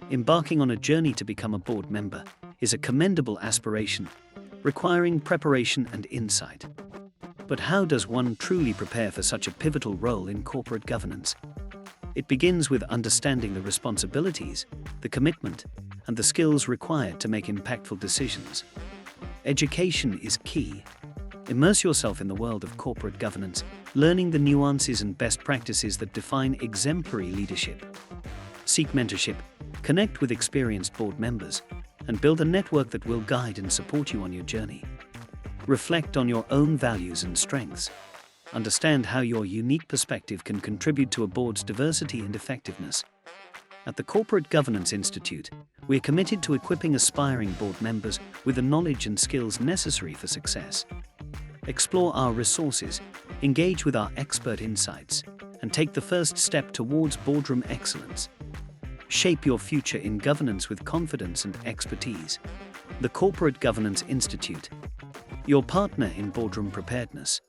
Embarking on a journey to become a board member is a commendable aspiration, requiring preparation and insight. But how does one truly prepare for such a pivotal role in corporate governance? It begins with understanding the responsibilities, the commitment, and the skills required to make impactful decisions. Education is key. Immerse yourself in the world of corporate governance, learning the nuances and best practices that define exemplary leadership. Seek mentorship, connect with experienced board members, and build a network that will guide and support you on your journey. Reflect on your own values and strengths. Understand how your unique perspective can contribute to a board's diversity and effectiveness. At the Corporate Governance Institute, we are committed to equipping aspiring board members with the knowledge and skills necessary for success. Explore our resources, engage with our expert insights, and take the first step towards boardroom excellence. Shape your future in governance with confidence and expertise. The Corporate Governance Institute, your partner in boardroom preparedness.